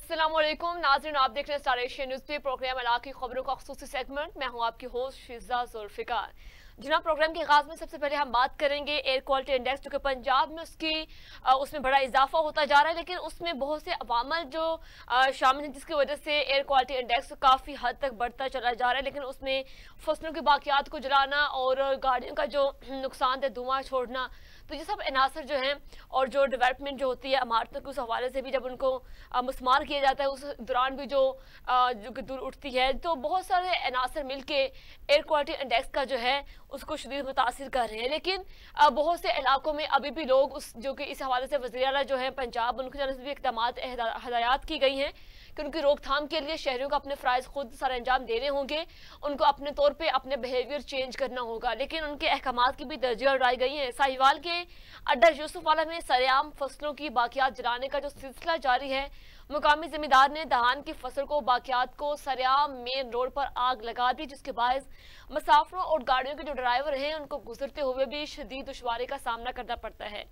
अस्सलामुअलैकुम नाज़रीन, आप देख रहे हैं स्टार एशिया न्यूज़ पे प्रोग्राम इलाके की खबरों का ख़ुसूसी सेगमेंट। मैं हूं आपकी होस्ट शिज़ा जुल्फ़िकार। जनाब, प्रोग्राम के आगाज़ में सबसे पहले हम बात करेंगे एयर क्वालिटी इंडेक्स, जो कि पंजाब में उसमें बड़ा इजाफा होता जा रहा है, लेकिन उसमें बहुत से अवामल जो शामिल हैं, जिसकी वजह से एयर क्वालिटी इंडेक्स काफ़ी हद तक बढ़ता चला जा रहा है। लेकिन उसमें फसलों की बाकियात को जलाना और गाड़ियों का जो नुकसानदेह धुआं छोड़ना, तो ये सब अनासर जो हैं, और जो डेवलपमेंट जो होती है इमारतों के उस हवाले से भी जब उनको मुस्मार किया जाता है, उस दौरान भी जो दूर उठती है, तो बहुत सारे अनासर मिलके एयर क्वालिटी इंडेक्स का जो है उसको शदीद मुतासिर कर रहे हैं। लेकिन बहुत से इलाकों में अभी भी लोग जो कि इस हवाले से वज़ीर आला जो है पंजाब, उनकी जानब से भी इक़दाम हदायत की गई हैं कि उनकी रोकथाम के लिए शहरियों को अपने फ़राइज़ खुद सारे अंजाम देने होंगे, उनको अपने तौर पे अपने बिहेवियर चेंज करना होगा। लेकिन उनके अहकामात की भी दर्जियाँ उड़ाई गई हैं। साहिवाल के अड्डा यूसुफवाला में सरेआम फसलों की बाकियात जलाने का जो सिलसिला जारी है, मुकामी जिम्मेदार ने धान की फसल को बाकियात को सरेआम मेन रोड पर आग लगा दी, जिसके बायस मुसाफिरों और गाड़ियों के जो ड्राइवर हैं उनको गुजरते हुए भी शदीद दुश्वारी का सामना करना पड़ता है।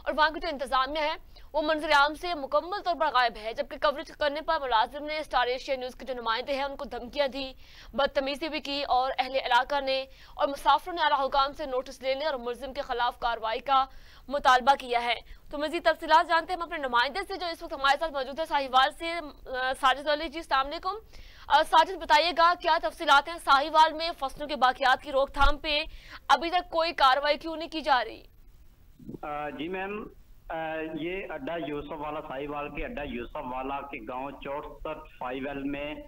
और वहाँ की जो इंतजामिया है वो मंजर आम से मुकम्मल तौर पर गायब है। जबकि कवरेज करने पर मुलाजिम ने स्टार एशिया न्यूज़ के जो नुमाइंदे हैं उनको धमकियां दी, बदतमीजी भी की, और अहले इलाका ने और मुसाफिरों ने आला हुकाम से नोटिस लेने और मुलजिम के खिलाफ कार्रवाई का मुतालबा किया है। तो मज़ीद तफसीलात जानते हैं हम अपने नुमाइंदे से जो इस वक्त हमारे साथ मौजूद है साहिवाल से, साजिद अली जी। अस्सलाम वालेकुम साजिद, बताइएगा क्या तफसीलात हैं साहिवाल में फसलों के बाकियात की रोकथाम पे अभी तक कोई कार्रवाई क्यों नहीं की जा रही? जी मैम, ये अड्डा यूसुफ वाला, साहिवाल के अड्डा यूसुफ वाला के गांव 64 फाइवल में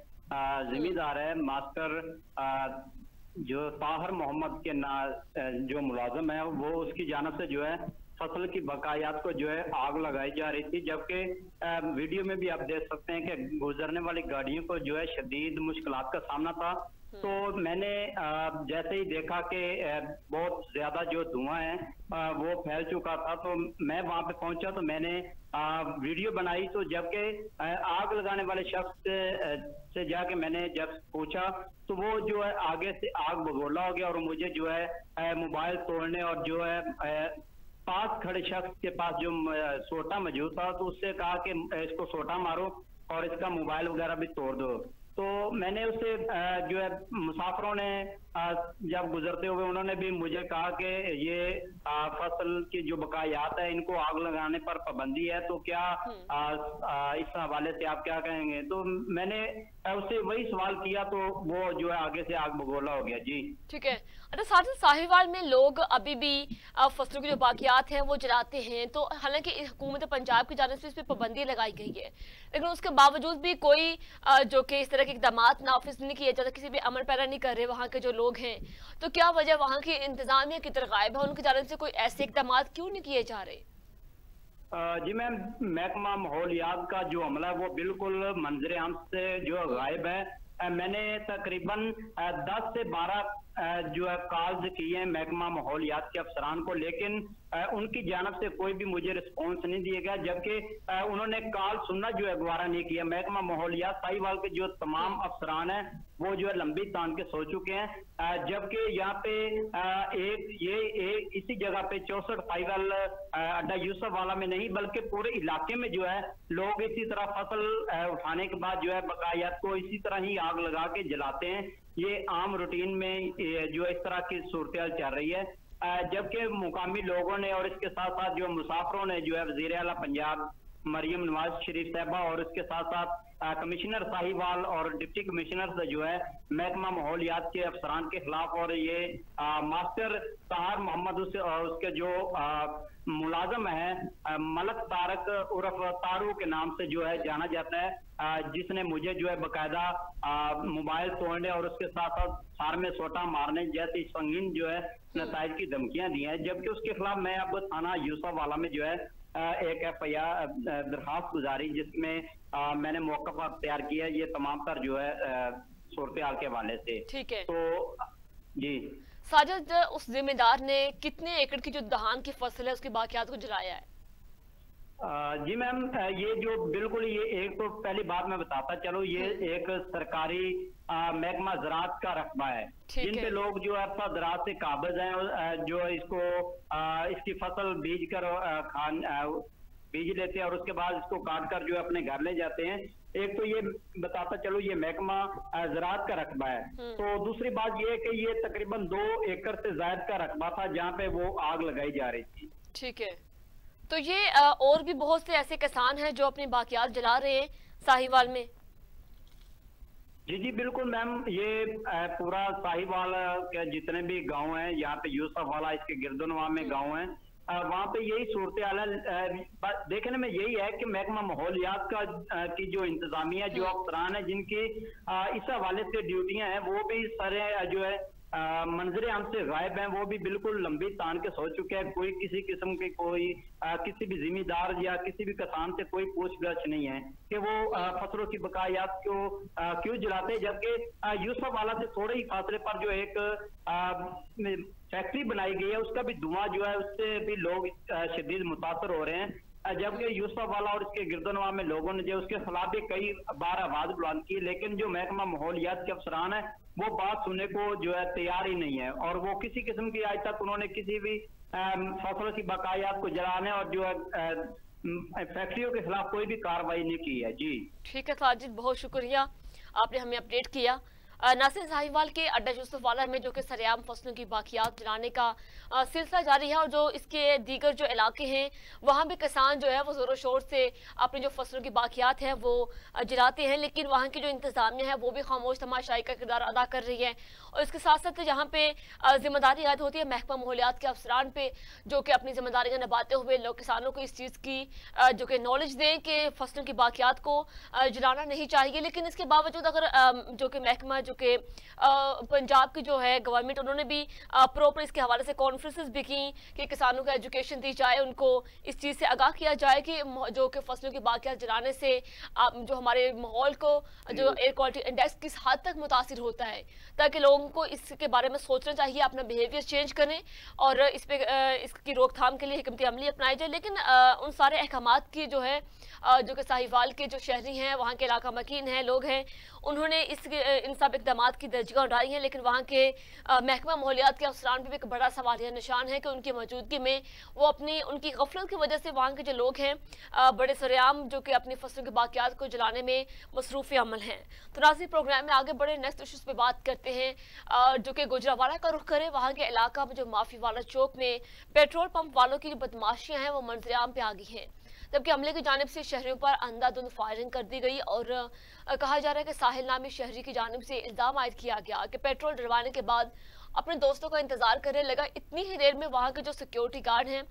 जिम्मेदार है मास्टर जो ताहर मोहम्मद के जो मुलाजम है, वो उसकी जानब से जो है फसल की बकायात को जो है आग लगाई जा रही थी। जबकि वीडियो में भी आप देख सकते हैं कि गुजरने वाली गाड़ियों को जो है शदीद मुश्किलात का सामना था। तो मैंने जैसे ही देखा कि बहुत ज्यादा जो धुआं है वो फैल चुका था, तो मैं वहां पे पहुंचा, तो मैंने वीडियो बनाई। तो जबकि आग लगाने वाले शख्स से जाके मैंने जब पूछा, तो वो जो है आगे से आग बगोला हो गया और मुझे जो है मोबाइल तोड़ने और जो है पास खड़े शख्स के पास जो सोटा मौजूद था, तो उससे कहा कि इसको सोटा मारो और इसका मोबाइल वगैरह भी तोड़ दो। तो मैंने उससे जो है मुसाफिरों ने जब गुजरते हुए उन्होंने भी मुझे कहा कि ये फसल की जो बकायात है इनको आग लगाने पर पाबंदी है, तो क्या इस हवाले से आप क्या कहेंगे? तो मैंने उससे वही सवाल किया, तो वो जो है आगे से आग बगोला हो गया। जी ठीक है। अच्छा साजिद, साहिवाल में लोग अभी भी फसलों की जो बाकियात हैं वो जलाते हैं, तो हालांकि हुकूमत पंजाब की जानिब से इस पर पाबंदी लगाई गई है, लेकिन उसके बावजूद भी कोई जो कि इस तरह के इकदाम नाफिज नहीं किए जाते, किसी भी अमल पैरा नहीं कर रहे वहाँ के जो लोग हैं। तो क्या वजह वहाँ की इंतजामिया की तरफ गायब है? उनकी जानिब से कोई ऐसे इकदाम क्यों नहीं किए जा रहे? जी मैम, महकमा माहौलियात का जो अमला है वो बिल्कुल मंजर आम से जो गायब है। मैंने तकरीबन 10 से 12 जो है कॉल्स किए हैं महकमा माहौलियात के अफसरान को, लेकिन उनकी जानब से कोई भी मुझे रिस्पॉन्स नहीं दिया गया। जबकि उन्होंने कॉल सुनना जो है गवारा नहीं किया। महकमा माहौलियात साहिवाल के जो तमाम अफसरान हैं वो जो है लंबी तान के सो चुके हैं। जबकि यहाँ पे इसी जगह पे 64 फाइवल अड्डा यूसुफ वाला में नहीं बल्कि पूरे इलाके में जो है लोग इसी तरह फसल उठाने के बाद जो है बकायात को इसी तरह ही आग लगा के जलाते हैं। ये आम रूटीन में जो इस तरह की सूरत चल रही है। जबकि मुकामी लोगों ने और इसके साथ साथ जो मुसाफिरों ने जो है वज़ीर आला पंजाब मरियम नवाज शरीफ साहबा और इसके साथ साथ कमिश्नर साहिवाल और डिप्टी कमिश्नर से जो है महकमा माहौलियात के अफसरान के खिलाफ और ये मास्टर ताहर मोहम्मद उसके जो मुलाजम है मलक तारक उर्फ तारू के नाम से जो है जाना जाता है, जिसने मुझे जो है बाकायदा मोबाइल तोड़ने और उसके साथ साथ सार में सोटा मारने जैसी संगीन जो है नताइज की धमकियां दी हैं। जबकि उसके खिलाफ मैं अब थाना यूसुफ वाला में जो है एक FIR दरखास्त गुजारी, जिसमें मैंने मौका तैयार किया ये तमाम तर जो है सूरत हाल के हवाले से। ठीक है। तो जी साजिद, उस जिम्मेदार ने कितने एकड़ की जो धान की फसल है उसकी बाकियात को जलाया है? जी मैम, ये जो बिल्कुल ये एक तो पहली बात मैं बताता चलो, ये एक सरकारी महकमा ज़राअत का रकबा है, जिन पे लोग जो है ज़राअत से काबिज हैं, जो इसको इसकी फसल बीज कर बीज लेते हैं और उसके बाद इसको काट कर जो है अपने घर ले जाते हैं। एक तो ये बताता चलो ये महकमा ज़राअत का रकबा है। तो दूसरी बात ये है कि ये तकरीबन 2 एकड़ से ज्यादा का रकबा था जहाँ पे वो आग लगाई जा रही थी। ठीक है, तो ये और भी बहुत से ऐसे किसान हैं जो अपनी बाकियात जला रहे हैं साहिवाल में। जी बिल्कुल मैम, ये पूरा साहिवाल के जितने भी गांव हैं, यहाँ पे यूसुफ वाला इसके गिरदोनवा में गांव है, वहाँ पे यही सूरत हाल है। देखने में यही है कि महकमा माहौलियात का की जो इंतजामिया, जो अफसरान है जिनकी इस हवाले से ड्यूटियां हैं, वो भी सारे जो है मंजरे हमसे गायब हैं। वो भी बिल्कुल लंबी तान के सो चुके हैं। कोई किसी किस्म की कोई किसी भी जिम्मेदार या किसी भी किसान से कोई पूछगछ नहीं है कि वो फसलों की बकायात को क्यों जलाते हैं। जबकि यूसुफ वाला से थोड़े ही फासले पर जो एक फैक्ट्री बनाई गई है, उसका भी धुआं जो है उससे भी लोग शदीद मुतासर हो रहे हैं। जबकि यूसुफ वाला और इसके गिरदोनवा में लोगों ने जो उसके खिलाफ भी कई बार आवाज बुलंद की, लेकिन जो महकमा माहौलियात के अफसरान है वो बात सुनने को जो है तैयार ही नहीं है। और वो किसी किस्म की आज तक उन्होंने किसी भी फसलों की बकायात को जलाने और जो है फैक्ट्रियों के खिलाफ कोई भी कार्रवाई नहीं की है। जी ठीक है साजिद, बहुत शुक्रिया, आपने हमें अपडेट किया। नासिर साहिवाल के अड्डा यूसुफ वाला में जो कि सरेआम फसलों की बाकियात जलाने का सिलसिला जारी है, और जो इसके दीगर जो इलाके हैं वहाँ भी किसान जो है वो ज़ोरों शोर से अपनी जो फसलों की बाकियात हैं वो जलाते हैं, लेकिन वहाँ की जो इंतज़ामिया है वो भी खामोश तमाशाई का किरदार अदा कर रही है। और इसके साथ साथ यहाँ पे जिम्मेदारी याद होती है महकमा माहौलियात के अफसरान पे, जो कि अपनी जिम्मेदारियाँ निभाते हुए लोग किसानों को इस चीज़ की जो कि नॉलेज दें कि फसलों की बाकियात को जलाना नहीं चाहिए। लेकिन इसके बावजूद अगर जो कि महकमा जो कि पंजाब की जो है गवर्नमेंट, उन्होंने भी प्रॉपर इसके हवाले से कॉन्फ्रेंसेस भी की कि किसानों को एजुकेशन दी जाए, उनको इस चीज़ से आगाह किया जाए कि जो कि फसलों की बाकियात जलाने से जो हमारे माहौल को जो एयर क्वालिटी इंडेक्स किस हद तक मुतासिर होता है, ताकि लोगों को इसके बारे में सोचना चाहिए, अपना बिहेवियर चेंज करें और इस पे इसकी रोकथाम के लिए हिकमत अमली अपनाई जाए। लेकिन उन सारे अहकामात की जो है जो कि साहिवाल के जो शहरी हैं, वहाँ के इलाका मकीन हैं, लोग हैं, उन्होंने इन सब इक़दामात की दर्जगाह उठाई है। लेकिन वहाँ के महकमा माहौलियात के अफसरान पर भी एक बड़ा सवालिया निशान है कि उनकी मौजूदगी में वो उनकी गफलत की वजह से वहाँ के जो लोग हैं बड़े सरेआम जो कि अपनी फसलों की बाकियात को जलाने में मसरूफ़ अमल हैं। तो नाज़रीन, प्रोग्राम में आगे बढ़े नेक्स्ट इशूज़ पे बात करते हैं जो कि गुजरावाला का रुख करें। वहाँ के इलाका में जो माफी वाला चौक में पेट्रोल पंप वालों की जो बदमाशियाँ हैं वो मंजरेआम पे आ गई हैं, जबकि अमले की जानिब से शहरियों पर अंधाधुंध फायरिंग कर दी गई। और कहा जा रहा है कि साहिल नामी शहरी की जानिब से इल्जाम आयद किया गया कि पेट्रोल डलवाने के बाद अपने दोस्तों का इंतजार करने लगा। इतनी ही देर में वहाँ के जो सिक्योरिटी गार्ड हैं,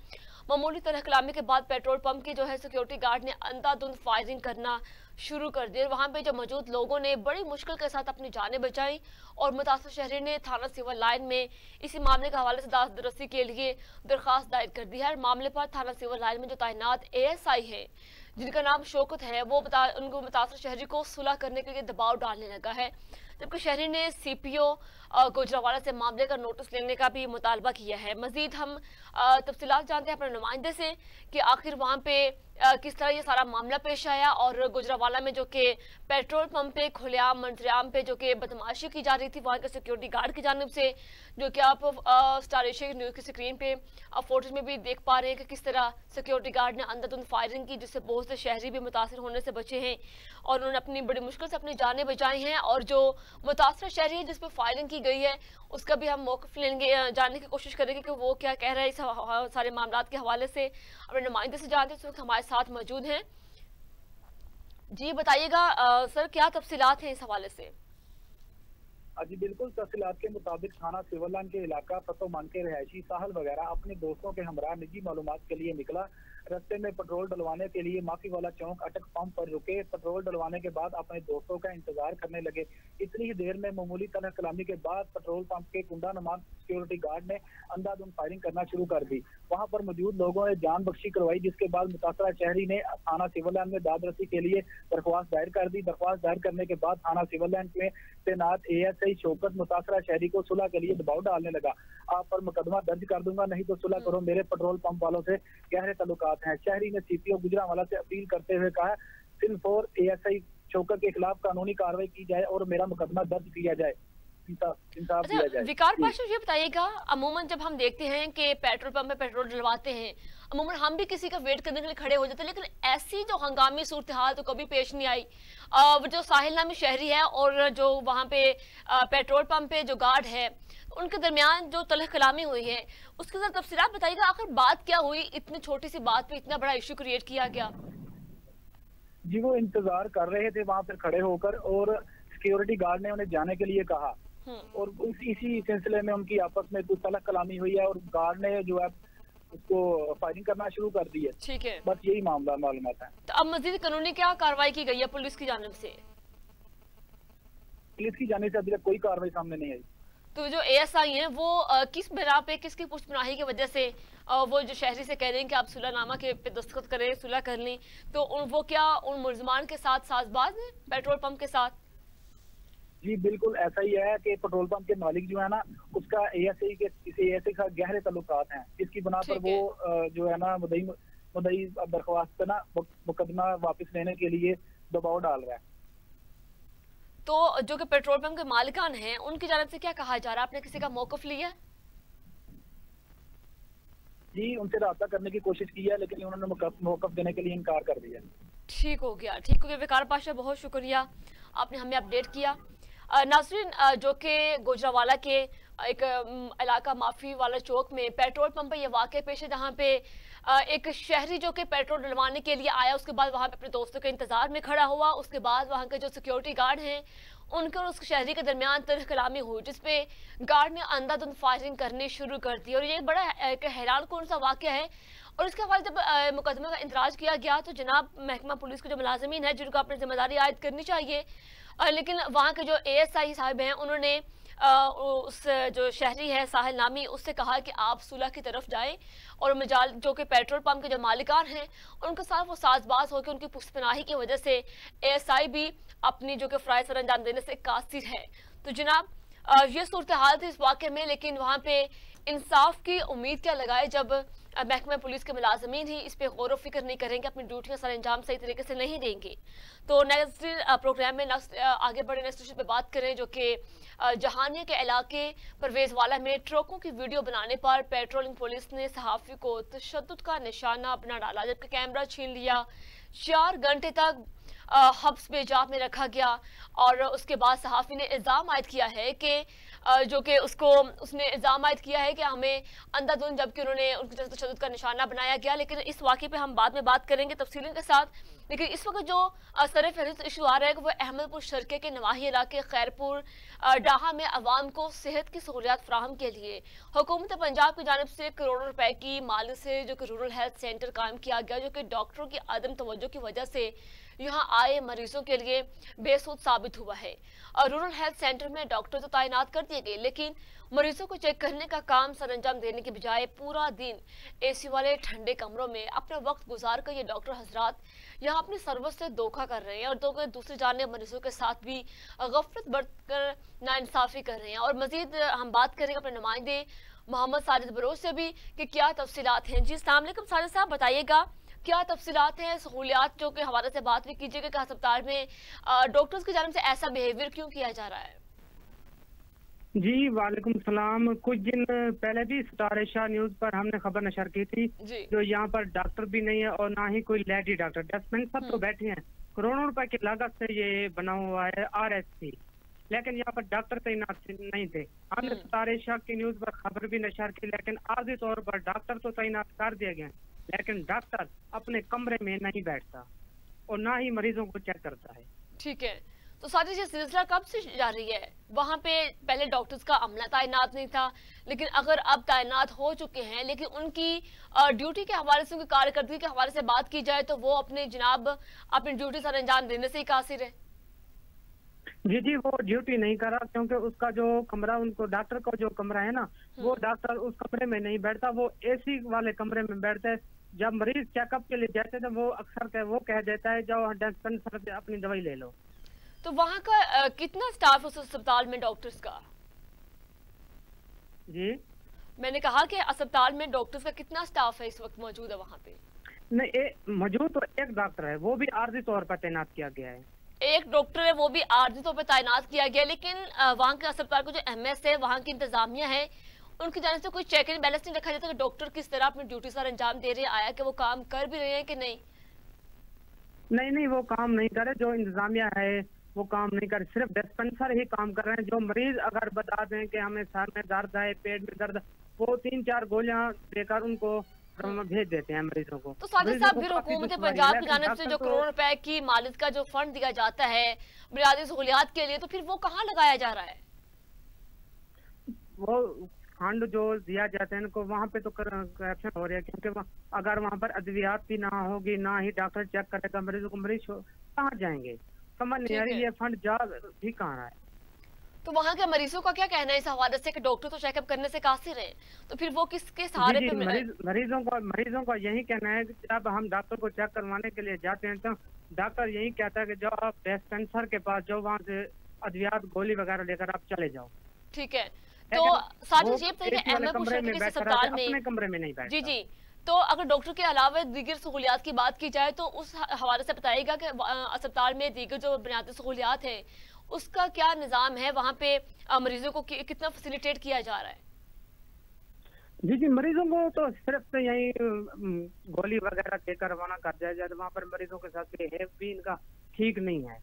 मामूली तरह कलामी के बाद पेट्रोल पंप की जो है सिक्योरिटी गार्ड ने अंधाधुंध फायरिंग करना शुरू कर दिया। वहाँ पे जो मौजूद लोगों ने बड़ी मुश्किल के साथ अपनी जानें बचाई और मुतासिर शहरी ने थाना सिविल लाइन में इसी मामले के हवाले से दासरसी के लिए दरख्वास्त दायर कर दी है। मामले पर थाना सिविल लाइन में जो तैनात ASI है, जिनका नाम शौकत है, वो उनको मुतासिर शहरी को सुलह करने के लिए दबाव डालने लगा है, जबकि शहरी ने CPO गुजरावाला से मामले का नोटिस लेने का भी मुतालबा किया है। मजीद हम तफसीलात जानते हैं अपने नुमाइंदे से कि आखिर वहाँ पे किस तरह ये सारा मामला पेश आया और गुजरावाला में जो कि पेट्रोल पंप पे खुलेआम मंजरेआम पे जो कि बदमाशी की जा रही थी वहाँ के सिक्योरिटी गार्ड की जानिब से, जो कि आप स्टार एशिया न्यूज़ की स्क्रीन पे फोटोज में भी देख पा रहे हैं कि किस तरह सिक्योरिटी गार्ड ने अंधाधुंध फायरिंग की, जिससे बहुत से शहरी भी मुतासर होने से बचे हैं और उन्होंने अपनी बड़ी मुश्किल से अपनी जानें बचाई हैं। और जो मुतासर शहरी है जिस पर फायरिंग की गई है उसका भी हम मौक़िफ़ लेंगे, जानने की कोशिश करेंगे कि वो क्या कह रहा है इस सारे मामलात के हवाले से। अपने नुमाइंदे से जानते हैं, इस वक्त हमारे साथ मौजूद हैं। जी बताइएगा सर, क्या तफसीलात हैं इस हवाले से? जी बिल्कुल, तफसीलात के मुताबिक थाना सिविल लाइन के इलाका फतोमान के रहायशी साहल वगैरह अपने दोस्तों के हमरा निजी मालूमात के लिए निकला। रस्ते में पेट्रोल डलवाने के लिए माफी वाला चौक अटक पंप पर रुके। पेट्रोल डलवाने के बाद अपने दोस्तों का इंतजार करने लगे। इतनी ही देर में मामूली तरह कलामी के बाद पेट्रोल पंप के कुंडा नुमान सिक्योरिटी गार्ड ने अंधाधुंध फायरिंग करना शुरू कर दी। वहां पर मौजूद लोगों ने जान बख्शी करवाई, जिसके बाद मुतासरा शहरी ने थाना सिविल लाइन में दादरसी के लिए दरख्वास्त दायर कर दी। दरख्वास्त दायर करने के बाद थाना सिविल लाइन में तैनात ASI शौकत मुतासरा शहरी को सुलह के लिए दबाव डालने लगा। आप पर मुकदमा दर्ज कर दूंगा, नहीं तो सुलह करो, मेरे पेट्रोल पंप वालों से गहरे ताल्लुकात हैं। शहरी ने CPO गुजरावाला से अपील करते हुए कहा, सिर्फ और ASI शौकत के खिलाफ कानूनी कार्रवाई की जाए और मेरा मुकदमा दर्ज किया जाए। इंसाफ अच्छा, दिया जाए। विकार पाशा, ये बताइएगा, अमूमन जब हम देखते हैं कि पेट्रोल पंप में पेट्रोल डलवाते हैं, अमूमन हम भी किसी का वेट करने के लिए खड़े हो जाते हैं, लेकिन ऐसी जो हंगामी सूरत हाल तो कभी पेश नहीं आई। वो जो साहिल नामी शहरी है और जो वहाँ पे पेट्रोल पंप पे जो गार्ड है, उनके दरमियान जो तलख कलामी हुई है, उसके साथ तफसीलात बताइएगा, आखिर बात क्या हुई, इतनी छोटी सी बात पे इतना बड़ा इशू क्रिएट किया गया। जी, वो इंतजार कर रहे थे वहां पर खड़े होकर और सिक्योरिटी गार्ड ने उन्हें जाने के लिए कहा और इसी सिलसिले में उनकी आपस में कुछ तलख कलामी हुई है और गार्ड ने जो है उसको फायरिंग करना शुरू कर दी है। ठीक है, बस यही मामला मालूमात है। तो अब मजीद कानूनी क्या कार्रवाई की गई है पुलिस की जानिब से? पुलिस की जानिब से अभी तक कोई कार्रवाई सामने नहीं आई। तो जो एएसआई हैं वो किस बिना पे, किसकी पुष्पनाही की वजह से वो जो शहरी से कह रहे हैं कि आप सुलहनामा के पे दस्तखत करें, सुलह कर लें, तो वो क्या उन मुलजमान के साथ साजबाज हैं पेट्रोल पंप के साथ? जी बिल्कुल ऐसा ही है कि पेट्रोल पंप के मालिक जो है ना, उसका एएसआई के साथ गहरे ताल्लुकात हैं, जिसकी बना पर वो जो है ना मुद्दई दरख्वास्त पे ना मुकदमा वापस लेने के लिए दबाव डाल रहा है। तो जो कि पेट्रोल पंप के मालिकान हैं, उनकी जानिब से क्या कहा जा रहा है? आपने किसी का मौकफ लिया? जी, उनसे राब्ता करने की कोशिश की है, लेकिन उन्होंने मौकफ देने के लिए इनकार कर दिया। ठीक हो गया, ठीक हो गया। विकार पाशा, बहुत शुक्रिया, आपने हमें अपडेट किया। नाज़रीन, जो कि गुजरावाला के एक इलाका माफी वाला चौक में पेट्रोल पंप पर यह वाक़या पेश है, जहाँ पे एक शहरी जो कि पेट्रोल डलवाने के लिए आया, उसके बाद वहाँ पे अपने दोस्तों के इंतजार में खड़ा हुआ, उसके बाद वहाँ के जो सिक्योरिटी गार्ड हैं उनके और उस शहरी के दरमियान तलख कलामी हुई, जिसपे गार्ड ने अंधाधुंध फायरिंग करनी शुरू कर दी। और ये बड़ा एक हैरान कौन सा वाक़या है। और इसके बाद जब मुकदमे का इंतराज किया गया तो जनाब महकमा पुलिस के जो मुलाजमीन है, जिनको अपनी जिम्मेदारी आयद करनी चाहिए, लेकिन वहाँ के जो एएसआई साहब हैं, उन्होंने उस जो शहरी है साहिल नामी, उससे कहा कि आप सुलह की तरफ जाएं और मजाल जो कि पेट्रोल पंप के जो मालिकान हैं उनके साथ वो साजबाज होकर उनकी पुष्पनाही की वजह से एएसआई भी अपनी जो कि फ़राइज़ सर अंजाम देने से कासिर है। तो जनाब ये सूरत हाल थी इस वाक़े में, लेकिन वहाँ पे इंसाफ की उम्मीद क्या लगाए जब महकमा पुलिस के मुलाजमीन ही इस पर गौर फिक्र नहीं करेंगे, अपनी ड्यूटियाँ सर अंजाम सही तरीके से नहीं देंगे। तो नेक्स्ट प्रोग्राम में आगे बढ़े नेक्स्ट इशू पे बात करें, जो कि जहानिया के इलाके परवेज वाला में ट्रकों की वीडियो बनाने पर पेट्रोलिंग पुलिस ने सहाफ़ी को तशद्दुद का निशाना बना डाला, जबकि कैमरा छीन लिया। 4 घंटे तक हब्स बेजाब में रखा गया और उसके बाद सहाफ़ी ने इल्ज़ाम आयद किया है कि जो कि उसने इल्ज़ाम आयद किया है कि हमें अंधाधुंध, जबकि उन्होंने उनकी तरफ तशद्दुद का निशाना बनाया गया। लेकिन इस वाक़े पे हम बाद में बात करेंगे तफसीलों के साथ। लेकिन इस वक्त जो सर फहरिस्त इशू आ रहा है वो अहमदपुर शर्के के नवाही इलाके खैरपुर डाहा में अवाम को सेहत की सहूलियात फराहम के लिए हुकूमत पंजाब की जानिब से करोड़ों रुपए की माली से जो कि रूरल हेल्थ सेंटर कायम किया गया, जो कि डॉक्टरों की अदम तवज्जो की वजह से यहाँ आए मरीजों के लिए बेसुध साबित हुआ है। और रूरल हेल्थ सेंटर में डॉक्टर तो तैनात कर दिए गए, लेकिन मरीजों को चेक करने का काम सरअंजाम देने के बजाय पूरा दिन एसी वाले ठंडे कमरों में अपना वक्त गुजार कर ये डॉक्टर हजरात यहाँ अपनी सर्विस से धोखा कर रहे हैं और दूसरी जानिब मरीजों के साथ भी गफलत बरतकर नाइंसाफी कर रहे हैं। और मजीद हम बात करेंगे अपने नुमाइंदे मोहम्मद साजिद बरोज से भी कि क्या तफसीलात हैं। जी अस्सलाम वालेकुम साजिद साहब, बताइएगा क्या तफसीलात हैं, सहूलियात जो के हवाले से बात भी कीजिएगा कि अस्पताल में डॉक्टर्स की जानिब से ऐसा बिहेवियर क्यों किया जा रहा है? जी वालेकुम सलाम। कुछ दिन पहले भी स्टार एशिया न्यूज पर हमने खबर नशर की थी, जो यहाँ पर डॉक्टर भी नहीं है और ना ही कोई लेडी डॉक्टर, डस्टमैन सब तो बैठे हैं। करोड़ों रुपए की लागत से ये बना हुआ है RSC, लेकिन यहाँ पर डॉक्टर तैनात नहीं थे। हमने स्टार एशिया की न्यूज पर खबर भी नशर की, लेकिन आर्जी तौर पर डॉक्टर तो तैनात कर दिए गए, लेकिन डॉक्टर अपने कमरे में नहीं बैठता और ना ही मरीजों को चेक करता है। ठीक है, तो साथ ही सिलसिला कब से जारी है? वहाँ पे पहले डॉक्टर्स का अमला तैनात नहीं था, लेकिन अगर अब तैनात हो चुके हैं, लेकिन उनकी ड्यूटी के हवाले से, उनकी कारकर्दगी के हवाले से बात की जाए तो वो अपने जनाब अपनी ड्यूटी सर अंजाम देने से ही कासिर है। जी वो ड्यूटी नहीं कर रहा, क्योंकि उसका जो कमरा, उनको डॉक्टर का जो कमरा है ना, वो डॉक्टर उस कमरे में नहीं बैठता, वो AC वाले कमरे में बैठता है। जब मरीज चेकअप के लिए जाते थे वो अक्सर वो कह देता है जाओ डिस्पेंसर से अपनी दवाई ले लो। तो वहाँ का कितना स्टाफ उस अस्पताल में डॉक्टर्स का? जी मैंने कहा कि अस्पताल में डॉक्टर्स का कितना स्टाफ है इस वक्त मौजूद है वहाँ पे? नहीं, मौजूद तो एक डॉक्टर है, वो भी आर्जी तौर पर तैनात किया गया है। एक डॉक्टर है वो भी आर्जी तौर पर तैनात किया गया, लेकिन वहाँ के अस्पताल को जो एमएस है, वहाँ की इंतजामिया है, उनकी जाने से कोई चेक एंड बैलेंस नहीं रखा जाता कि डॉक्टर किस तरह अपनी ड्यूटी सर अंजाम दे रहे हैं, आया कि वो काम कर भी रहे हैं कि नहीं। नहीं, वो काम नहीं करे, जो इंतजामिया है वो काम नहीं करे, सिर्फ डिस्पेंसर ही काम कर रहे हैं। जो मरीज अगर बता दें कि हमें सर में दर्द है, पेट में दर्द, वो 3-4 गोलियां देकर उनको भेज देते हैं मरीजों को। तो साजिद साहब, फिर हुकूमत पंजाब की जानिब से जो करोड़ रुपए की मालिद का जो फंड दिया जाता है बुनियादी सहूलियात के लिए, तो फिर वो कहाँ लगाया जा रहा है? वो फंड जो दिया जाता है इनको, वहाँ पे तो करप्शन हो रहा है, क्योंकि अगर वहाँ पर अद्वियात भी ना होगी, ना ही डॉक्टर चेक करेगा मरीजों को, मरीज कहाँ जाएंगे? समझ नहीं आ रही ये फंड जा भी कहाँ है। तो वहाँ के मरीजों का क्या कहना है इस हवाले से कि डॉक्टर तो चेकअप करने से कासिर है, तो फिर वो किसके सहारे पे? मरीजों का यही कहना है कि जब हम डॉक्टर को चेक करवाने के लिए जाते हैं तो डॉक्टर यही कहता है कि जो आप डिस्पेंसर के पास जो वहाँ से अद्वियात गोली वगैरह लेकर आप चले जाओ। ठीक है, तो साजिद ये बताइए अहमदपुर शहर के अस्पताल में अपने कमरे में नहीं बैठता। जी जी, तो अगर डॉक्टर के अलावा दीगर सहूलियात की बात की जाए तो उस हवाले से बताइएगा कि अस्पताल में दीगर जो बुनियादी सहूलियात है उसका क्या निजाम है, वहाँ पे मरीजों को कितना फैसिलिटेट किया जा रहा है? जी, मरीजों को तो सिर्फ यही गोली वगैरह देकर रवाना कर दिया जाए, वहाँ पर मरीजों के साथ बिहेव भी इनका ठीक नहीं है।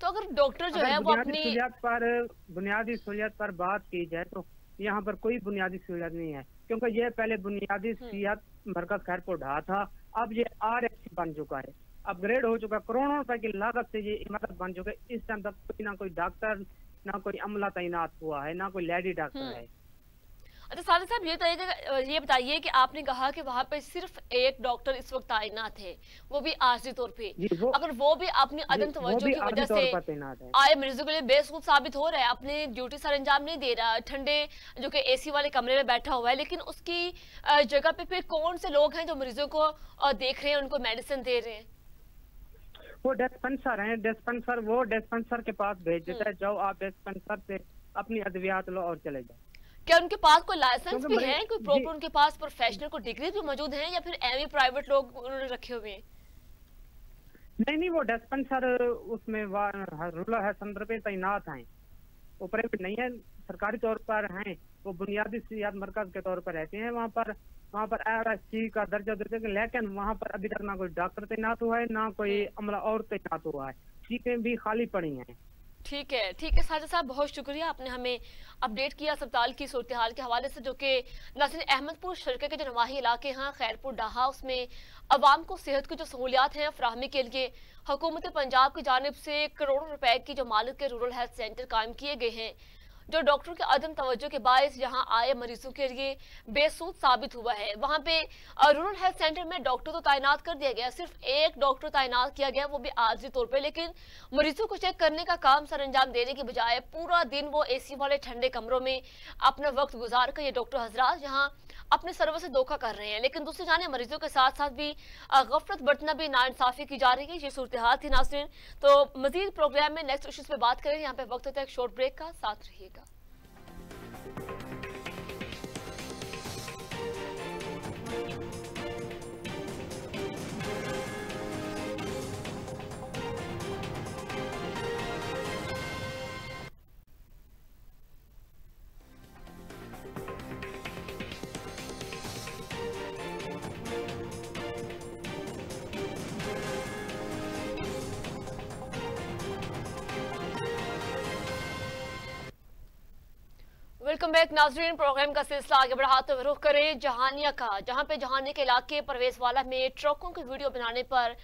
तो अगर डॉक्टर जो है वो अपनी बुनियादी सहूलियत पर बात की जाए तो यहाँ पर कोई बुनियादी सहूलियत नहीं है, क्योंकि ये पहले बुनियादी सेहत मरकज खैरपुर ढा था, अब ये RFC बन चुका है, अपग्रेड हो चुका है, करोड़ों रुपए की लागत से ये इमारत बन चुका है। इस टाइम तक कोई ना कोई डॉक्टर, ना कोई अमला तैनात हुआ है, ना कोई लेडी डॉक्टर है। अच्छा साजिद साहब, ये बताइए कि आपने कहा कि वहाँ पे सिर्फ एक डॉक्टर इस वक्त तैनात है, वो भी आर्जी तौर पे, अगर वो भी अपनी अदम तवज्जो की वजह से आए मरीजों के लिए बेसूद साबित हो रहा है, अपनी ड्यूटी सर अंजाम नहीं दे रहा, ठंडे जो कि AC वाले कमरे में बैठा हुआ है, लेकिन उसकी जगह पे फिर कौन से लोग हैं जो मरीजों को देख रहे हैं, उनको मेडिसिन दे रहे हैं? वो डिस्पेंसर है, डिस्पेंसर के पास भेज देता है, जाओ आप डिस्पेंसर से अपनी अद्वियात लो और चले जाओ। क्या उनके पास कोई लाइसेंस भी है, कोई प्रॉपर उनके पास प्रोफेशनल कोई डिग्री भी मौजूद है, या फिर एवं प्राइवेट लोग उन्होंने रखे हुए हैं? नहीं, वो डिस्पेंसर उसमें रूरल हेल्थ सेंटर पे तैनात हैं, वो प्राइवेट नहीं है, सरकारी तौर पर हैं, वो बुनियादी सेहत मरकज के तौर पर रहते हैं। वहाँ पर RSC का दर्जा देते हैं, लेकिन वहाँ पर अभी तक ना कोई डॉक्टर तैनात हुआ है, ना कोई अमला और तैनात हुआ है, सीटें भी खाली पड़ी हैं। ठीक है साजिद साहब, बहुत शुक्रिया, आपने हमें अपडेट किया अस्पताल की सूरत हाल के हवाले से, जो कि नाज़रीन अहमदपुर शरके के जो नवाही इलाके हैं खैरपुर डाहा, उसमें अवाम को सेहत की जो सहूलियात हैं फराहमी के लिए हुकूमत पंजाब की जानिब से करोड़ों रुपए की जो मालिक के रूरल हेल्थ सेंटर कायम किए गए हैं, जो डॉक्टरों के अदम तवज्जो के बायस यहाँ आए मरीजों के लिए बेसूद साबित हुआ है। वहाँ पे रूरल हेल्थ सेंटर में डॉक्टर तो तैनात कर दिया गया, सिर्फ एक डॉक्टर तैनात किया गया, वो भी आर्जी तौर पे, लेकिन मरीजों को चेक करने का काम सर अंजाम देने की बजाय पूरा दिन वो AC वाले ठंडे कमरों में अपना वक्त गुजार कर ये डॉक्टर हजरात यहाँ अपने सर्विस से धोखा कर रहे हैं। लेकिन दूसरी जाने मरीजों के साथ साथ भी गफलत बरतना भी नाइंसाफी की जा रही है। ये सूरत हाल थी नाज़रीन, तो मजीद प्रोग्राम में नेक्स्ट इश्यूज पे बात करें। यहाँ पे वक्त होता है एक शॉर्ट ब्रेक का, साथ रहिएगा। वेलकम बैक नाजरीन, प्रोग्राम का सिलसिला आगे बढ़ाते हुए रुख करें जहानिया का, जहां पे जहानिया के इलाके परवेजवाला में ट्रकों की वीडियो बनाने पर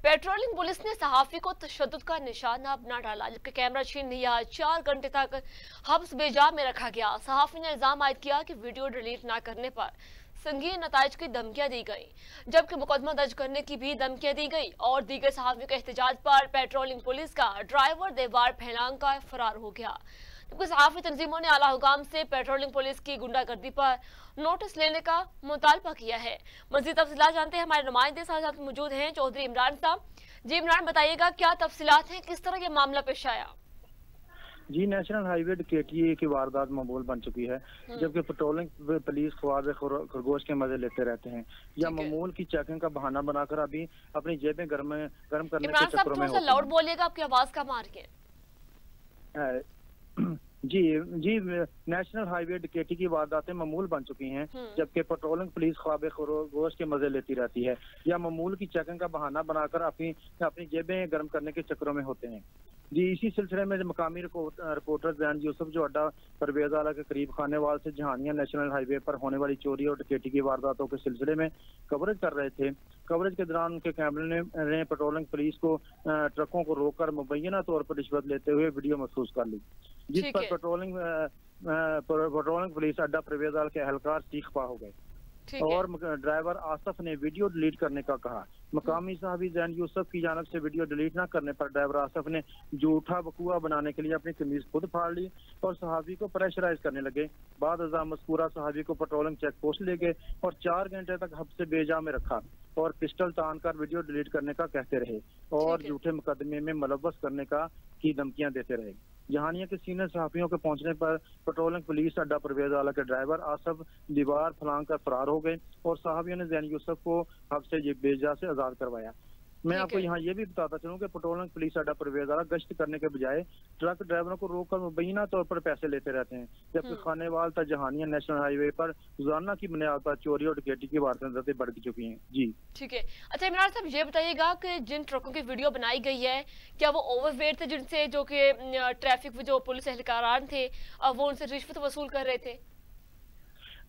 पेट्रोलिंग पुलिस ने सहाफी को तशद्दुद का निशाना बना डाला, जबकि कैमरा छीन लिया। 4 घंटे तक हब्स बेजा में रखा गया। सहाफी ने इल्जाम आयद किया कि वीडियो डिलीट न करने पर संगीन नताइज की धमकियां दी गई, जबकि मुकदमा दर्ज करने की भी धमकियां दी गई और दीगर सहाफी के एहतजाज पर पेट्रोलिंग पुलिस का ड्राइवर दीवार फैलांग का फरार हो गया। जबकि सहाफी तंजीमों ने आला हुकाम से पेट्रोलिंग पुलिस की गुंडागर्दी पर नोटिस लेने का मुतालबा किया है। मज़ीद तफसीलात जानते हैं, हमारे नुमाइंदे साथ मौजूद हैं चौधरी इमरान साहब। जी इमरान, बताइएगा क्या तफसीलात हैं, किस तरह ये मामला पेश आया? जी, नेशनल हाईवे डकैती की वारदात मामूल बन चुकी है, जबकि पेट्रोलिंग पुलिस ख्वाब खरगोश के मजे लेते रहते हैं या मामूल की चेकिंग का बहाना बनाकर अभी अपनी जेबें गर्म करने के चक्करों में होते हैं। लाउड बोलिएगा, आपकी आवाज कम आ रही है। जी जी, नेशनल हाईवे डकैती की वारदातें मामूल बन चुकी हैं, जबकि पेट्रोलिंग पुलिस ख्वाब खरगोश के मजे लेती रहती है या मामूल की चेकिंग का बहाना बनाकर अपनी जेबें गर्म करने के चक्करों में होते हैं। जी, इसी सिलसिले में मकामी रिपोर्टर जैन यूसुफ जो अड्डा परवेज आला के करीब खानेवाल से जहानिया नेशनल हाईवे पर होने वाली चोरी और डकैती की वारदातों के सिलसिले में कवरेज कर रहे थे। कवरेज के दौरान उनके कैमरे ने पेट्रोलिंग पुलिस को ट्रकों को रोककर मुबैना तौर पर रिश्वत लेते हुए वीडियो महसूस कर ली, जिस पर पेट्रोलिंग पुलिस अड्डा परवेज आला के एहलकार चीख पा हो गए और ड्राइवर आसफ ने वीडियो डिलीट करने का कहा। मकामी साहबी जैन यूसुफ की जानब से वीडियो डिलीट न करने पर ड्राइवर आसफ ने झूठा बकुआ बनाने के लिए अपनी कमीज खुद फाड़ ली और सहाबी को प्रेशराइज करने लगे। बाद मज़कूरा सहाबी को पेट्रोलिंग चेक पोस्ट ले गए और 4 घंटे तक हब्से बेजा में रखा और पिस्टल तान कर वीडियो डिलीट करने का कहते रहे और झूठे मुकदमे में मुलव्वस करने की धमकियां देते रहे। जहानिया के सीनियर सहाफियों के पहुंचने पर पेट्रोलिंग पुलिस अड्डा परवेज आला के ड्राइवर आसफ दीवार फलांग कर फरार हो गए और साहबियों ने जैन यूसुफ को हब्से बेजा से आजाद करवाया। मैं आपको यहाँ ये भी बताता चलूं कि पेट्रोलिंग पुलिस अड्डा परवेज आला गश्त करने के बजाय ट्रक ड्राइवरों को रोककर मुबैना तौर पर पैसे लेते रहते हैं, जबकि खानेवाल तक जहानिया नेशनल हाईवे पर रोजाना की बुनियाद पर चोरी और डकैती की वारदातें बढ़ चुकी हैं। जी ठीक है। अच्छा इमरान साहब, ये बताइएगा कि जिन ट्रकों की वीडियो बनाई गई है, क्या वो ओवरवेट थे, जिनसे जो कि ट्रैफिक जो पुलिस एहलकार थे वो उनसे रिश्वत वसूल कर रहे थे?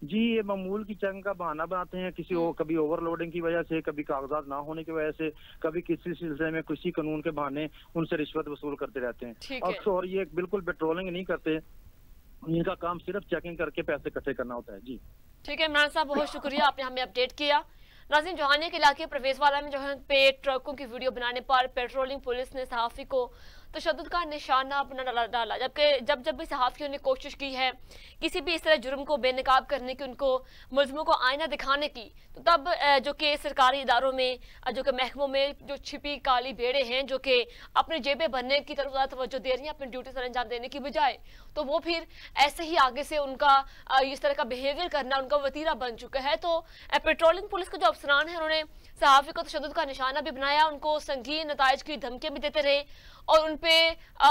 जी, ये मामूल की चेकिंग का बहाना बनाते हैं, कभी ओवरलोडिंग की वजह से, कभी कागजात ना होने की वजह से, कभी किसी सिलसिले में किसी कानून के बहाने उनसे रिश्वत वसूल करते रहते हैं। और ये बिल्कुल पेट्रोलिंग नहीं करते, इनका काम सिर्फ चेकिंग करके पैसे इकट्ठे करना होता है। जी ठीक है इमरान साहब, बहुत शुक्रिया, आपने हमें अपडेट किया। नाज़रीन, जहानिया के इलाके प्रवेशवाला में जो है पे ट्रकों की वीडियो बनाने पर पेट्रोलिंग पुलिस ने सहाफी को तशद्दुद का निशाना अपना डाला, जबकि जब भी सहाफियों ने कोशिश की है किसी भी इस तरह जुर्म को बेनकाब करने की, उनको मुल्ज़िमों को आईना दिखाने की, तो तब जो कि सरकारी इदारों में, जो कि महकमों में जो छिपी काली भेड़ें हैं जो कि अपनी जेबें भरने की तरफ ज़्यादा तवज्जो दे रही हैं अपनी ड्यूटी सर अंजाम देने की बजाय, तो वो फिर ऐसे ही आगे से उनका इस तरह का बिहेवियर करना उनका वतीरा बन चुका है। तो पेट्रोलिंग पुलिस के जो अफसरान हैं उन्होंने सहाफी को तशद्दुद का निशाना भी बनाया, उनको संगीन नताइज की धमकियां भी देते रहे और उनपे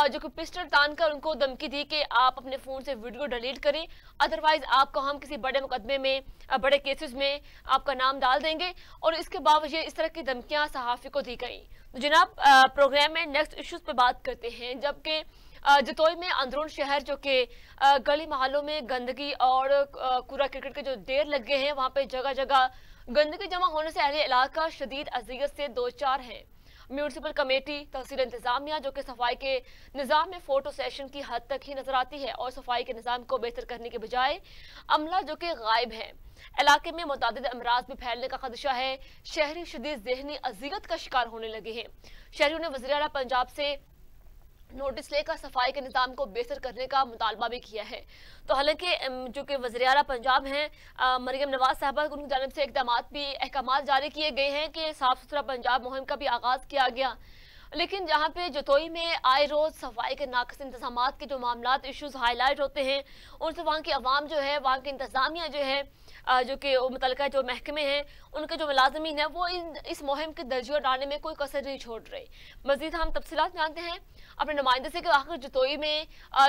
जो कि पिस्टल तान कर उनको धमकी दी कि आप अपने फोन से वीडियो डिलीट करें, अदरवाइज आपको हम किसी बड़े मुकदमे में, बड़े केसेस में आपका नाम डाल देंगे। और इसके बावजूद इस तरह की धमकियां सहाफी को दी गई। तो जनाब, प्रोग्राम में नेक्स्ट इश्यूज पे बात करते हैं, जबकि जतोई में अंदरून शहर जो कि गली मोहल्लों में गंदगी और कूड़ा क्रिकेट के जो ढेर लगे हैं, वहां पे जगह जगह गंदगी जमा होने से अहले इलाका शदीद अजियत से दो चार हैं। म्यूनिसिपल कमेटी, तहसील इंतजामिया जो कि सफाई के निज़ाम में फोटो सेशन की हद तक ही नजर आती है और सफाई के निज़ाम को बेहतर करने के बजाय अमला जो कि गायब है। इलाके में मुतादिद अमराज भी फैलने का खदशा है। शहरी शदीद ज़हनी अजियत का शिकार होने लगे हैं। शहरियों ने वज़ीर आला पंजाब से नोटिस लेकर सफाई के निज़ाम को बेहतर करने का मुतालबा भी किया है। तो हालांकि जो कि वज़ीर आला पंजाब हैं मरियम नवाज साहबा, उनकी जानिब से अहकाम जारी किए गए हैं कि साफ सुथरा पंजाब मुहिम का भी आगाज किया गया, लेकिन जहाँ पे जतोई में आए रोज सफाई के नाक़िस इंतजामात के जो मामलात इश्यूज हाईलाइट होते हैं, उनसे वहाँ की आवाम जो है, वहाँ की इंतजामिया जो है, जो कि मुतलका जो महकमे हैं, उनके जो मुलाजमीन हैं, वो इस मुहिम के दर्जिया डालने में कोई कसर नहीं छोड़ रहे। मजीद हम तफसीलात जानते हैं अपने नुमाइंदे से कि आखिर जतोई में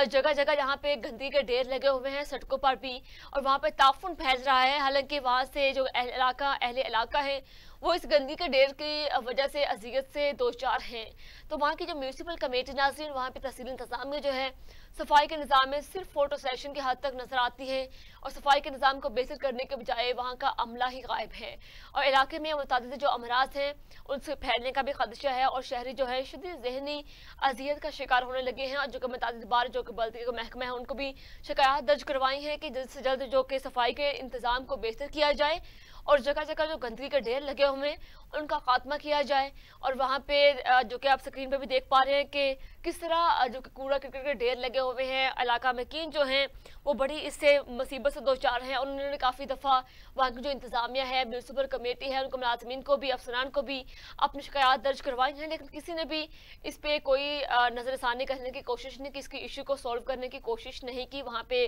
जगह जगह जहाँ पे गंदगी के ढेर लगे हुए हैं सड़कों पर भी, और वहाँ पे ताफुन फैल रहा है। हालांकि वहाँ से जो अहले इलाका है वो इस गंदगी के ढेर की वजह से अजियत से दो चार हैं। तो वहाँ की जो म्यूनिसिपल कमेटी नाज़रीन, वहाँ पे तहसील इंतजामिया जो है सफाई के निज़ाम में सिर्फ फोटो सेशन की हद तक नजर आती है और सफाई के निज़ाम को बेहतर करने के बजाय वहाँ का अमला ही गायब है और इलाके में मुतादिद जो अमराज हैं उनसे फैलने का भी खदशा है और शहरी जो है शदीद ज़हनी अजियत का शिकार होने लगे हैं। और जो कि मुतादिद बार जो कि बल्दी का महकमा है उनको भी शिकायत दर्ज करवाई है कि जल्द से जल्द जो कि सफाई के इंतज़ाम को बेहतर किया जाए और जगह जगह जो गंदगी के ढेर लगे हुए हैं उनका खात्मा किया जाए। और वहाँ पे जो कि आप स्क्रीन पे भी देख पा रहे हैं कि किस तरह जो कि कूड़ा करकट के ढेर लगे हुए हैं, इलाका मकीन जो हैं वो बड़ी इससे मुसीबत से दो चार हैं। और उन्होंने काफ़ी दफ़ा वहाँ की जो इंतज़ामिया है, म्यूनसिपल कमेटी है, उनको मुलाजमीन को भी, अफसरान को भी अपनी शिकायत दर्ज करवाई हैं, लेकिन किसी ने भी इस पर कोई नज़रसानी करने की कोशिश नहीं की, इसकी इशू को सॉल्व करने की कोशिश नहीं की। वहाँ पे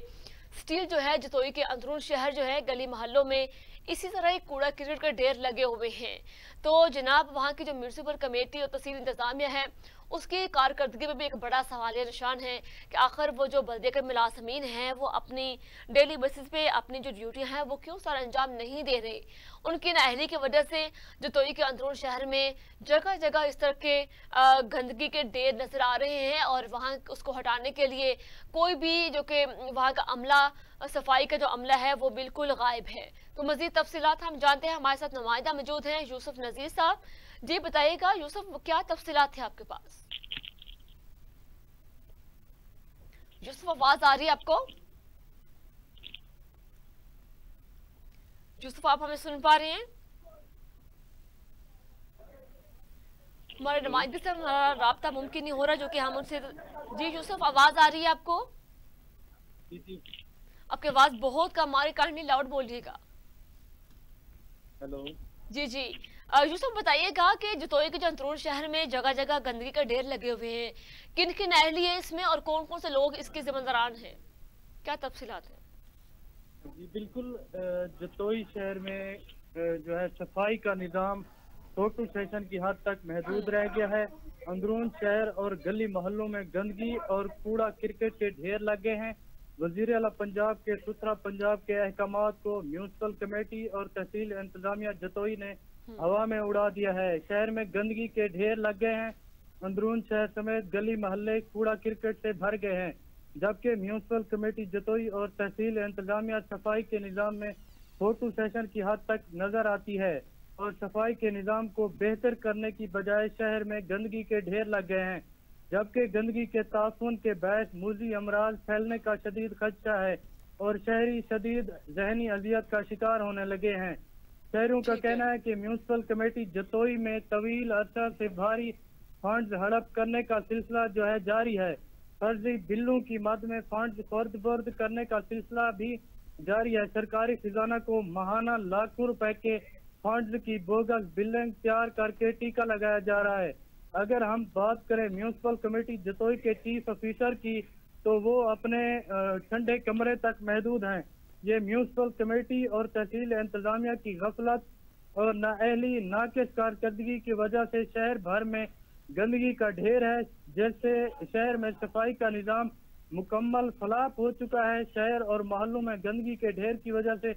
स्टील जो है जतोई के अंदरून शहर जो है गली मोहल्लों में इसी तरह ही कूड़ा करकट के ढेर लगे हुए हैं। तो जनाब वहाँ की जो म्यूनसिपल कमेटी और तहसील इंतजामिया है उसकी कारकर्दगी में भी एक बड़ा सवालिया निशान है कि आखिर वो जो बल्दिया के मुलाजमीन हैं वो अपनी डेली बेसिस पे अपनी जो ड्यूटियां हैं वो क्यों सारा अंजाम नहीं दे रहे। उनकी नाअहली की वजह से जतोई के अंदरून शहर में जगह जगह इस तरह के गंदगी के ढेर नजर आ रहे हैं और वहाँ उसको हटाने के लिए कोई भी जो कि वहाँ का अमला, सफाई का जो अमला है वो बिल्कुल गायब है। तो मजीद तफसीलात हम जानते हैं, हमारे साथ नुमाइंदा मौजूद हैं यूसुफ नजीर साहब। जी बताइएगा यूसुफ, क्या तफसीलात थे आपके पास? यूसुफ आवाज आ रही है आपको? यूसुफ आप हमें सुन पा रहे हैं? हमारे नुमाइंदे से हमारा राब्ता मुमकिन नहीं हो रहा जो कि हम उनसे। जी यूसुफ आवाज आ रही है आपको? आपकी आवाज बहुत कम आ रही, काइंडली लाउड बोलिएगा। हेलो जी जी यूसुफ बताइएगा कि जतोई के जो अंदरून शहर में जगह जगह गंदगी का ढेर लगे हुए हैं, किन किन नाअहली है इसमें और कौन कौन से लोग इसके जिम्मेदारान हैं, क्या तफसीलात है? जी बिल्कुल, जतोई शहर में जो है सफाई का निज़ाम छोटू सेशन की हद तक महदूद रह गया है। अंदरून शहर और गली मोहल्लों में गंदगी और कूड़ा क्रिकेट के ढेर लगे हैं। वज़ीर आला पंजाब के सुथरा पंजाब के अहकामात को म्यूनसिपल कमेटी और तहसील इंतजामिया जतोई ने हवा में उड़ा दिया है। शहर में गंदगी के ढेर लग गए हैं। अंदरून शहर समेत गली मोहल्ले कूड़ा क्रिकेट से भर गए हैं, जबकि म्यूनसिपल कमेटी जतोई और तहसील इंतजामिया सफाई के निज़ाम में छोटू सेशन की हद तक नजर आती है और सफाई के निज़ाम को बेहतर करने की बजाय शहर में गंदगी के ढेर लग गए हैं, जबकि गंदगी के ताफुन के बायस मूजी अमराज फैलने का शदीद खदशा है और शहरी शदीद जहनी अजियत का शिकार होने लगे हैं। शहरों का कहना है कि म्यूनसिपल कमेटी जतोई में तवील अरसा से भारी फंड हड़प करने का सिलसिला जो है जारी है। फर्जी बिलों की मद में फंड खुर्द-बुर्द करने का सिलसिला भी जारी है। सरकारी खजाना को माहाना लाखों रुपए के फंड की बोगस बिलिंग तैयार करके टीका लगाया जा रहा है। अगर हम बात करें म्यूनसिपल कमेटी जतोई के चीफ ऑफिसर की, तो वो अपने ठंडे कमरे तक महदूद हैं। ये म्यूनसिपल कमेटी और तहसील इंतजामिया की गफलत और नाअहली नाकिस कारकर्दगी की वजह से शहर भर में गंदगी का ढेर है। जैसे शहर में सफाई का निज़ाम मुकम्मल फलाप हो चुका है। शहर और मोहल्लों में गंदगी के ढेर की वजह से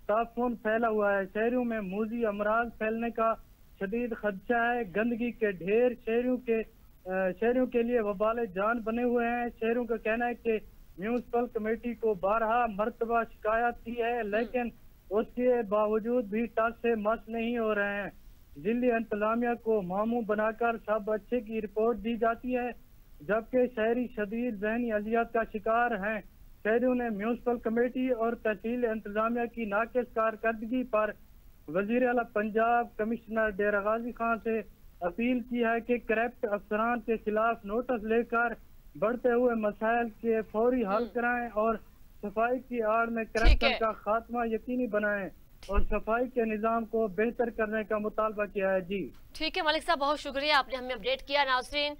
ताफून फैला हुआ है। शहरों में मूजी अमराज फैलने का शदीद खदशा है। गंदगी के ढेर शहरों के लिए वबाल जान बने हुए हैं। शहरों का कहना है कि म्यूनसिपल कमेटी को 12 मरतबा शिकायत की है, लेकिन उसके बावजूद भी टस से मस नहीं हो रहे हैं। जिली इंतजामिया को मामू बनाकर सब अच्छे की रिपोर्ट दी जाती है, जबकि शहरी शदीद जहनी अजियत का शिकार हैं। शहरियों ने म्यूनसिपल कमेटी और तहसील इंतजामिया की नाकिस कारकर्दगी पर वजीर आला पंजाब कमिश्नर डेरा गाजी खान से अपील की है कि करप्ट अफसरान के खिलाफ नोटिस लेकर बढ़ते हुए मसाइल के फौरी हल कराएं और सफाई की आड़ में करप्शन का खात्मा यकीनी बनाएं और सफाई के निजाम को बेहतर करने का मुतालबा किया है। जी ठीक है मलिक साहब, बहुत शुक्रिया, आपने हमें अपडेट किया। नाज़रीन,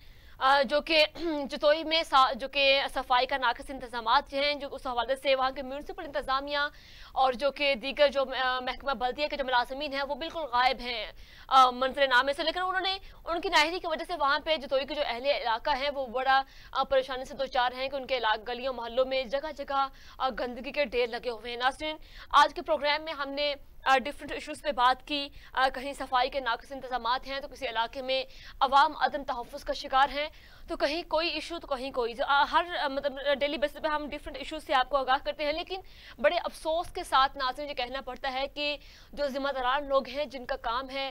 जो कि जतोई में जो कि सफाई का नाकिस इंतजामात हैं, जो उस हवाले से वहाँ के म्यूनसिपल इंतजामिया और जो कि दीगर जो महकमा बल्दिया के जो मुलाजमीन हैं वो बिल्कुल गायब हैं मंजर नामे से। लेकिन उनकी नाहरी की वजह से वहाँ पे जतोई के जो अहले इलाका है वो बड़ा परेशानी से दो चार हैं कि उनके गलियों मोहल्लों में जगह जगह गंदगी के ढेर लगे हुए हैं। नाज़रीन, आज के प्रोग्राम में हमने डिफरेंट इशूज़ पे बात की। कहीं सफाई के नाकिस इंतजामात हैं तो किसी इलाके में अवाम अदम तहफ़्फ़ुज़ का शिकार हैं। तो कहीं कोई इशू तो कहीं कोई, जो हर मतलब डेली बेसिस पे हम डिफरेंट इश्यूज से आपको आगाह करते हैं, लेकिन बड़े अफसोस के साथ नाज़रीन ये कहना पड़ता है कि जो जिम्मेदारान लोग हैं जिनका काम है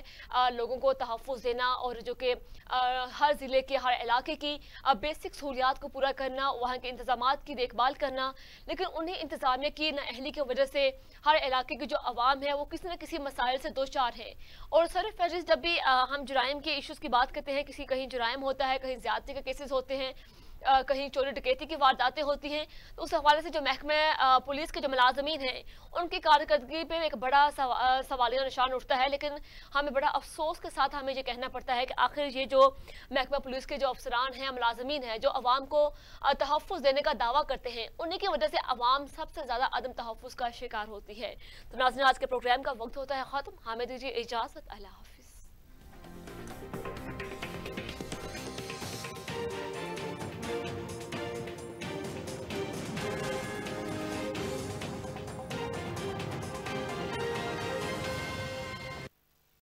लोगों को तहफ़्फ़ुज़ देना और जो कि हर ज़िले के हर इलाके की बेसिक सहूलियात को पूरा करना, वहाँ के इंतज़ामात की देखभाल करना, लेकिन उन्हें इंतज़ामिया की नाअहली की वजह से हर इलाके की जो आवाम है वो किसी न किसी मसाइल से दो चार है। और सरफ़हरिस्त जब भी हम जुराइम के इशूज़ की बात करते हैं, किसी कहीं जुराइम होता है, कहीं ज़्यादती के केसेस होते हैं, कहीं चोरी डकैती की वारदातें होती हैं, तो उस हवाले से जो महकमे पुलिस के जो मुलाजमीन हैं उनकी कारकर्दगी पे एक बड़ा सवालिया निशान उठता है। लेकिन हमें बड़ा अफसोस के साथ हमें ये कहना पड़ता है कि आखिर ये जो महकमा पुलिस के जो अफसरान हैं, मुलाजमीन हैं, जो अवाम को तहफ़्फ़ुज़ देने का दावा करते हैं, उन्हीं की वजह से अवाम सबसे ज़्यादा अदम तहफ़्फ़ुज़ का शिकार होती है। तो नाज़रीन, आज के प्रोग्राम का वक्त होता है ख़त्म। हमें दीजिए इजाज़त। अल्लाह हाफ़िज़।